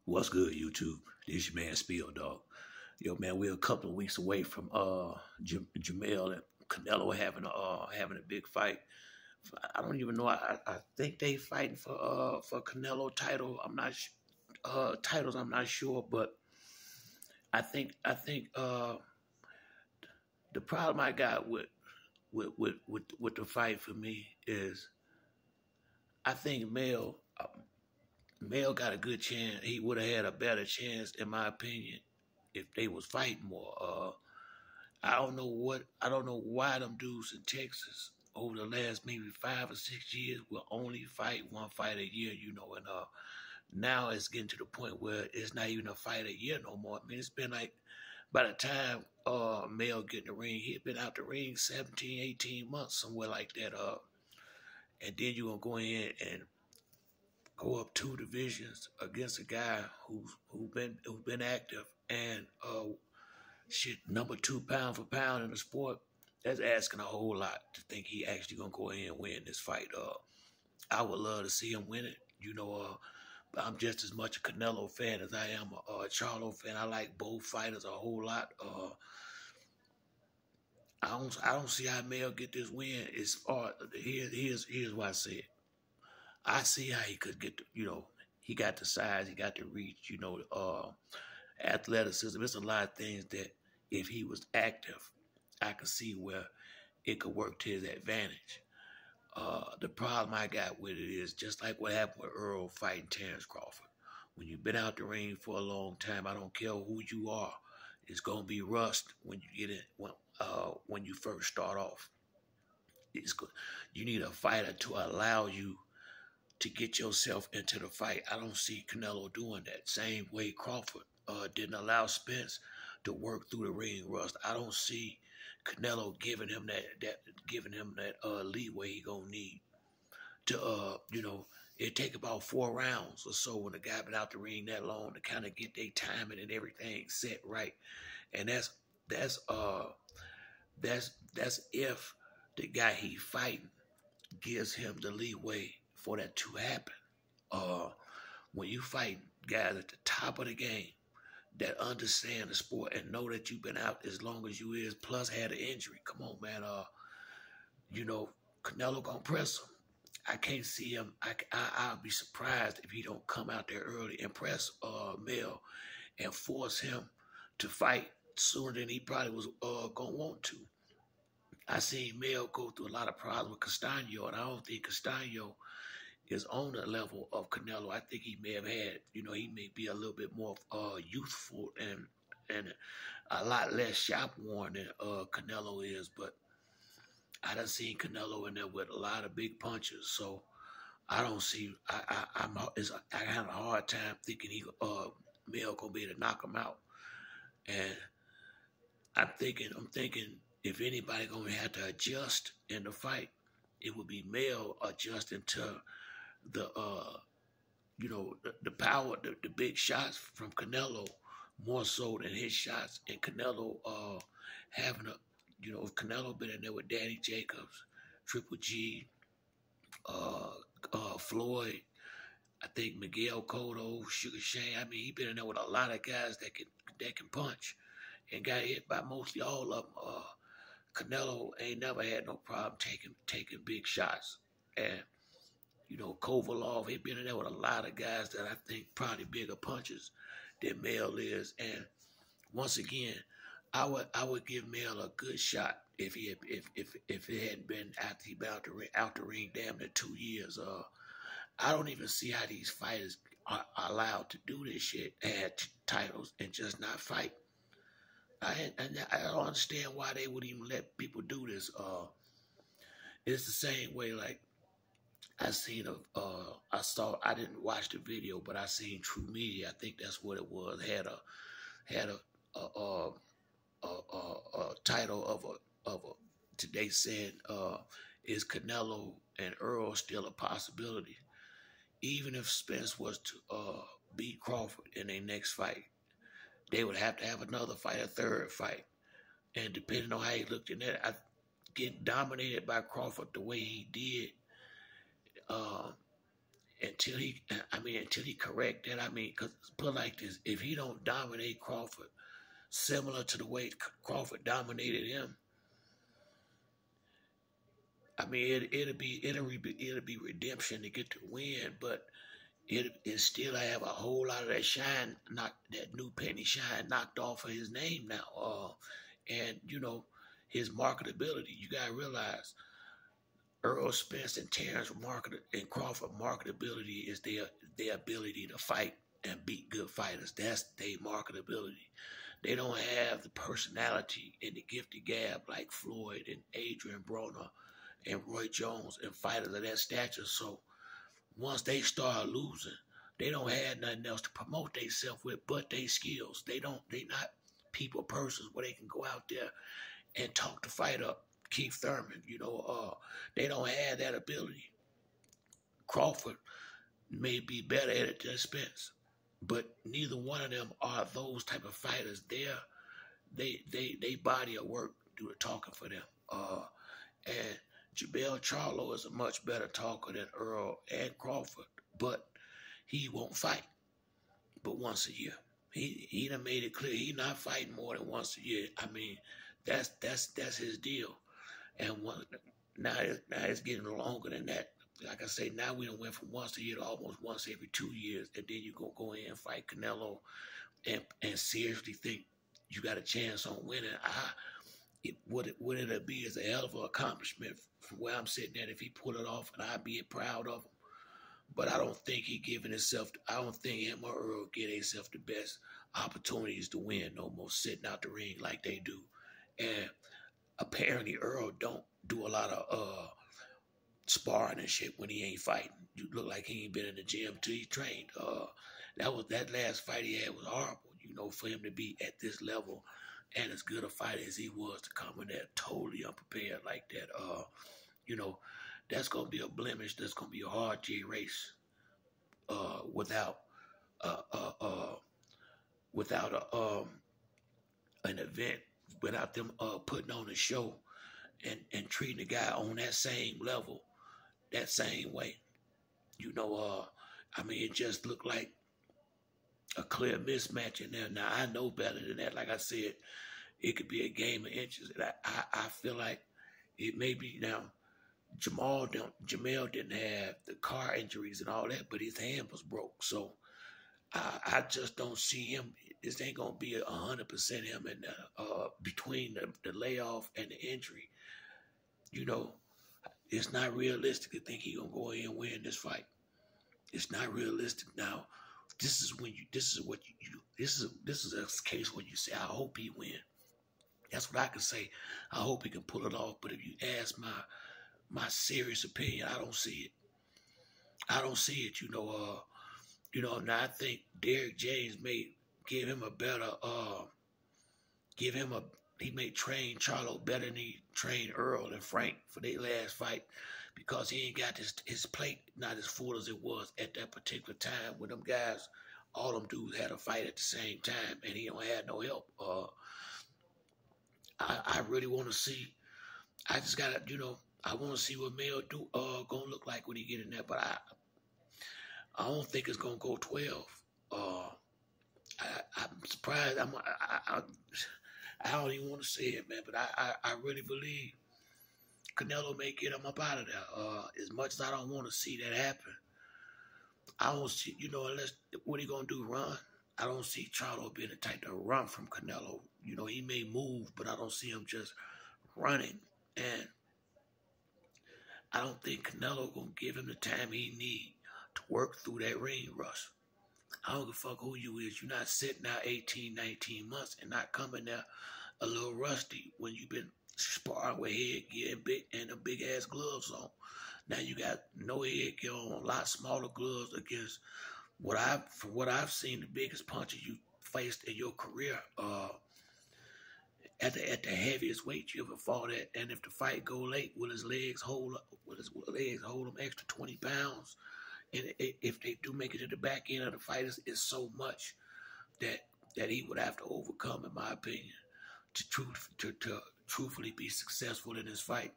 What's good, YouTube? This your man Spill Dog. Yo, man, we're a couple of weeks away from Jamel and Canelo having a big fight. I don't even know. I think they fighting for Canelo title. I'm not titles. I'm not sure, but I think the problem I got with the fight for me is I think Mel got a good chance. He would have had a better chance, in my opinion, if they was fighting more. I don't know why them dudes in Texas over the last maybe 5 or 6 years will only fight one fight a year, and now it's getting to the point where it's not even a fight a year no more. I mean, it's been like by the time Mel get in the ring, he had been out the ring 17, 18 months, somewhere like that. And then you gonna go in and go up two divisions against a guy who's been active and number 2 pound for pound in the sport. That's asking a whole lot to think he actually gonna go in and win this fight. I would love to see him win it. But I'm just as much a Canelo fan as I am a Charlo fan. I like both fighters a whole lot. I don't see how Mel get this win. Here's what I said. I see how he could get, he got the size, he got the reach, athleticism. There's a lot of things that if he was active, I could see where it could work to his advantage. The problem I got with it is just like what happened with Errol fighting Terrence Crawford. When you've been out the ring for a long time, I don't care who you are, it's gonna be rust when you get in when you first start off. It's good. You need a fighter to allow you to get yourself into the fight. I don't see Canelo doing that. Same way Crawford didn't allow Spence to work through the ring rust. I don't see Canelo giving him that leeway he gonna need to it take about 4 rounds or so when the guy been out the ring that long to kind of get their timing and everything set right. And that's if the guy he fighting gives him the leeway for that to happen. When you fight guys at the top of the game that understand the sport and know that you've been out as long as you is, plus had an injury. Come on, man. Canelo gonna press him. I can't see him. I'll be surprised if he don't come out there early and press Mel and force him to fight sooner than he probably was gonna want to. I seen Mel go through a lot of problems with Castano, and I don't think Castano is on the level of Canelo. I think he may have had, he may be a little bit more youthful and a lot less shop worn than Canelo is, but I done seen Canelo in there with a lot of big punches, so I don't see. I have a hard time thinking Mel gonna be able to knock him out, and I'm thinking if anybody gonna have to adjust in the fight, it would be Mel adjusting to the the power, the big shots from Canelo more so than his shots, and Canelo having if Canelo been in there with Danny Jacobs, Triple G, Floyd, I think Miguel Cotto, Sugar Shane. I mean, he been in there with a lot of guys that can punch, and got hit by mostly all of them. Canelo ain't never had no problem taking big shots, and Kovalov, he been in there with a lot of guys that I think probably bigger punches than Mel is. And once again, I would give Mel a good shot if it hadn't been after he been out the ring damn near 2 years. I don't even see how these fighters are allowed to do this shit, add titles and just not fight. I don't understand why they would even let people do this. It's the same way like I didn't watch the video, but I seen True Media. I think that's what it was. Had a title of a today said, is Canelo and Errol still a possibility? Even if Spence was to beat Crawford in their next fight, they would have to have another fight, a third fight. And depending on how he looked in that, getting dominated by Crawford the way he did, until he correct that. I mean, cause put it like this: if he don't dominate Crawford similar to the way Crawford dominated him, I mean, it'll be redemption to get the win, but it still have a whole lot of that shine, not that new penny shine knocked off of his name now. And his marketability. You gotta realize Earl Spence and Terrence and Crawford marketability is their ability to fight and beat good fighters. That's their marketability. They don't have the personality and the gifted gab like Floyd and Adrian Broner and Roy Jones and fighters of that stature. So once they start losing, they don't have nothing else to promote themselves with but their skills. They not people persons where they can go out there and talk the fight up. Keith Thurman, they don't have that ability. Crawford may be better at it than Spence, but neither one of them are those type of fighters. They body of work do the talking for them. And Jabel Charlo is a much better talker than Errol and Crawford, but he won't fight but once a year. He done made it clear he not fighting more than once a year. I mean, that's his deal. And now it's getting longer than that. Like I say, now we done went from once a year to almost once every 2 years, and then you go in and fight Canelo and seriously think you got a chance on winning. What it'll be is a hell of an accomplishment from where I'm sitting at if he pull it off, and I'd be proud of him. But I don't think I don't think him or Earl get himself the best opportunities to win no more sitting out the ring like they do. And apparently Earl don't do a lot of sparring and shit when he ain't fighting. You look like he ain't been in the gym till he trained. That last fight he had was horrible, for him to be at this level and as good a fighter as he was to come in there totally unprepared like that. That's gonna be a blemish. That's gonna be a hard J race. Without an event, without them putting on a show and treating the guy on that same level, that same way. It just looked like a clear mismatch in there. Now I know better than that. Like I said, it could be a game of inches. And I feel like it may be now. Jamel didn't have the car injuries and all that, but his hand was broke. So I just don't see him. This ain't gonna be 100% him in between the layoff and the injury. It's not realistic to think he gonna go in and win this fight. It's not realistic. Now, this is a case where you say, I hope he win. That's what I can say. I hope he can pull it off. But if you ask my serious opinion, I don't see it. I don't see it. Now I think Derrick James may give him a better, he may train Charlo better than he trained Errol and Frank for their last fight because he ain't got his plate not as full as it was at that particular time when them guys, all them dudes had a fight at the same time and he don't have no help. I really want to see, I just gotta, I want to see what Mell gonna look like when he get in there, but I don't think it's gonna go 12. I'm surprised. I don't even want to say it, man, but I really believe Canelo may get him up out of there. As much as I don't want to see that happen, I don't see, unless what he gonna do, run? I don't see Charlo being the type to run from Canelo. He may move, but I don't see him just running. And I don't think Canelo gonna give him the time he need to work through that ring rust. I don't give a fuck who you is. You're not sitting out 18, 19 months and not coming there a little rusty when you've been sparring with headgear and a big ass gloves on. Now you got no headgear on, a lot smaller gloves against from what I've seen, the biggest punches you faced in your career. At the heaviest weight you ever fought at, and if the fight go late, will his legs hold him extra 20 pounds? And if they do make it to the back end of the fight, it's so much that he would have to overcome, in my opinion, to truthfully be successful in this fight.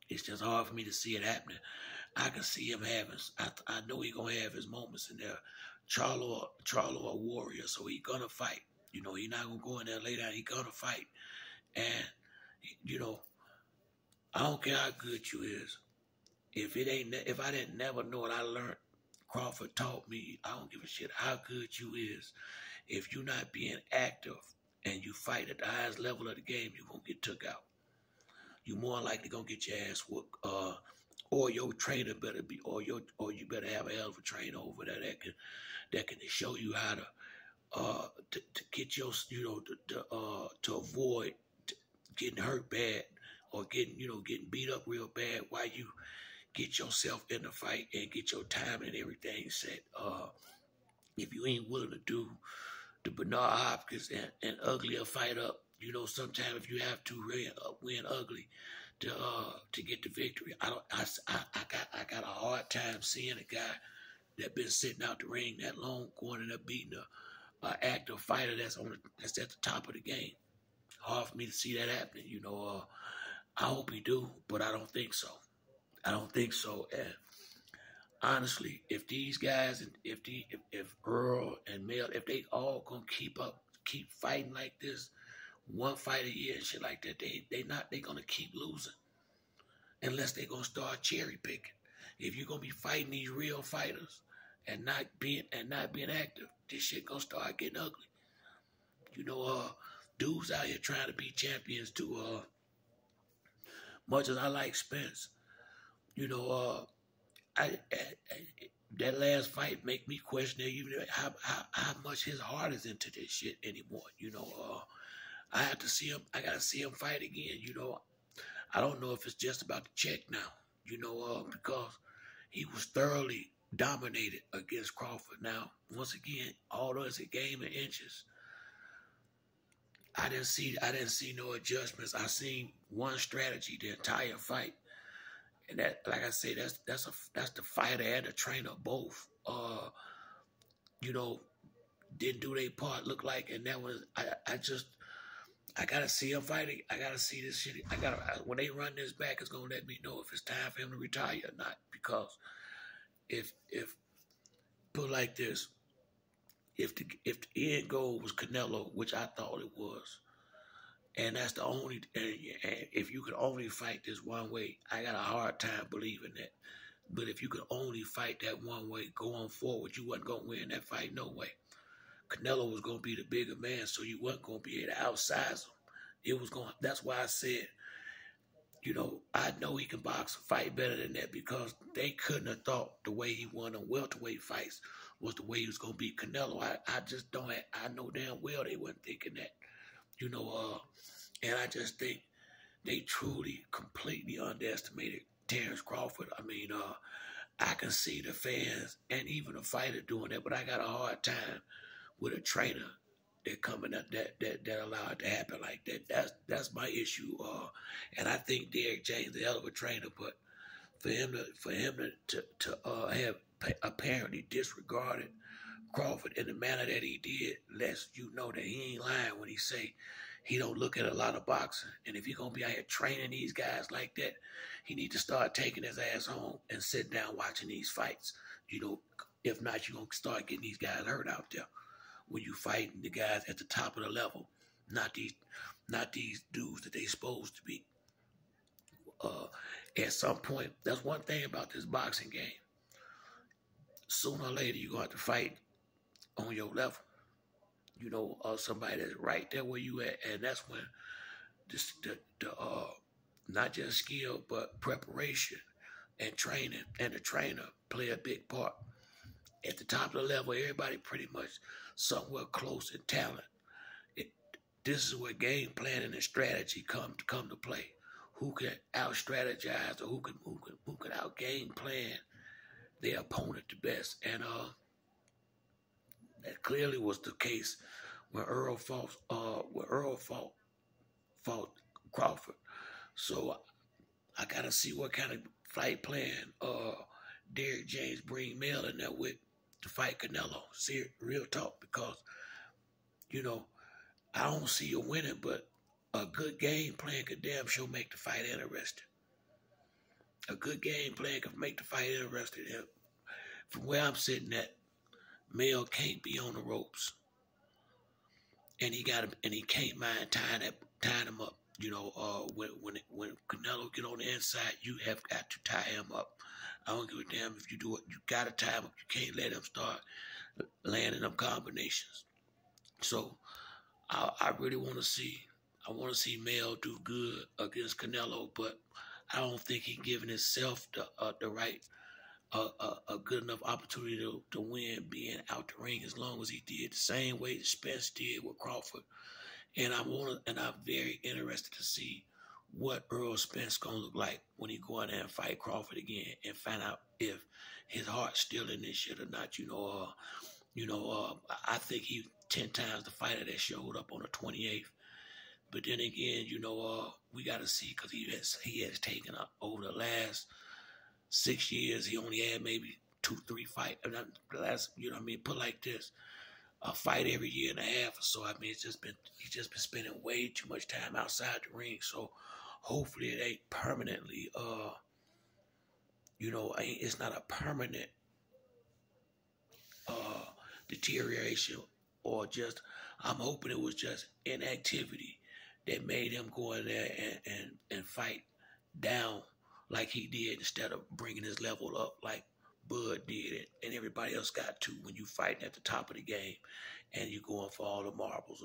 It's just hard for me to see it happening. I can see him having. I know he gonna have his moments in there. Charlo a warrior, so he gonna fight. You know, he not gonna go in there lay down. He gonna fight, and you know, I don't care how good you is. If I didn't never know it, I learned. Crawford taught me. I don't give a shit how good you is. If you're not being active and you fight at the highest level of the game, you're gonna get took out. You more likely gonna get your ass whooped. Or your trainer better be, or you better have a hell of a trainer over there that can show you how to get your, you know, to avoid getting hurt bad or getting beat up real bad while you get yourself in the fight and get your time and everything set. If you ain't willing to do the Bernard Hopkins and uglier fight up, you know, sometimes if you have to win ugly to get the victory, I got a hard time seeing a guy that been sitting out the ring that long going and up beating a active fighter that's at the top of the game. Hard for me to see that happening, you know. I hope he do, but I don't think so. I don't think so. And honestly, if these guys and if Errol and Mell, if they all gonna keep fighting like this, one fight a year and shit like that, they gonna keep losing unless they gonna start cherry picking. If you're gonna be fighting these real fighters and not being active, this shit gonna start getting ugly. You know, dudes out here trying to be champions too. Much as I like Spence, you know, that last fight make me question even how much his heart is into this shit anymore. You know, I have to see him. I gotta see him fight again. You know, I don't know if it's just about the check now. You know, because he was thoroughly dominated against Crawford. Now, once again, although it's a game of inches, I didn't see no adjustments. I seen one strategy the entire fight. And that, like I say, that's the fighter and the trainer both. You know, didn't do their part. Look like, and that was I gotta see him fighting. I gotta see this shit. When they run this back, it's gonna let me know if it's time for him to retire or not. Because if put like this, if the end goal was Canelo, which I thought it was, and that's the only, and if you could only fight this one way, I got a hard time believing that. But if you could only fight that one way going forward, you wasn't going to win that fight no way. Canelo was going to be the bigger man, so you wasn't going to be able to outsize him. It was going. That's why I said, you know, I know he can box and fight better than that because they couldn't have thought the way he won on welterweight fights was the way he was going to beat Canelo. I just don't. I know damn well they wasn't thinking that. You know, and I just think they truly, completely underestimated Terrence Crawford. I mean, I can see the fans and even the fighter doing that, but I got a hard time with a trainer that coming up that allowed it to happen like that. That's my issue. And I think Derrick James is a hell of a trainer, but for him to have apparently disregarded Crawford in the manner that he did lets you know that he ain't lying when he say he don't look at a lot of boxing. And if you're going to be out here training these guys like that, he need to start taking his ass home and sit down watching these fights. You know, if not, you're going to start getting these guys hurt out there when you fighting the guys at the top of the level, not these dudes that they supposed to be. At some point, that's one thing about this boxing game. Sooner or later, you're going to have to fight on your level, you know, somebody that's right there where you at, and that's when not just skill but preparation and training and the trainer play a big part. At the top of the level, everybody pretty much somewhere close in talent. This is where game planning and strategy come to play. Who can out strategize or who can out game plan their opponent the best, and that clearly was the case when Errol fought Crawford. So I gotta see what kind of fight plan Derrick James bring Mell in there with to fight Canelo. See, real talk, because you know I don't see you winning, but a good game plan could damn sure make the fight interesting. A good game plan can make the fight interesting. And from where I'm sitting at, Mell can't be on the ropes, and he can't mind tying him up. You know, when Canelo get on the inside, you have got to tie him up. I don't give a damn if you do it. You got to tie him up. You can't let him start landing them combinations. So I really want to see. I want to see Mell do good against Canelo, but I don't think he's giving himself the right a good enough opportunity to win being out the ring as long as he did the same way that Spence did with Crawford. And I'm very interested to see what Errol Spence gonna look like when he go in there and fight Crawford again and find out if his heart's still in this shit or not. I think he 10 times the fighter that showed up on the 28th. But then again, we got to see because he has taken up over the last 6 years. He only had maybe 2-3 fights. The last, put like this, a fight every year and a half or so. I mean, he's just been spending way too much time outside the ring. So hopefully it ain't permanently, it's not a permanent deterioration or just. I'm hoping it was just inactivity that made him go in there and fight down like he did instead of bringing his level up like Bud did it and everybody else got to when you fighting at the top of the game and you going for all the marbles.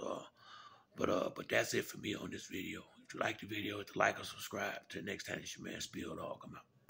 But that's it for me on this video. If you like the video, hit the like or subscribe. Till next time, it's your man Spill Dog. I'm out.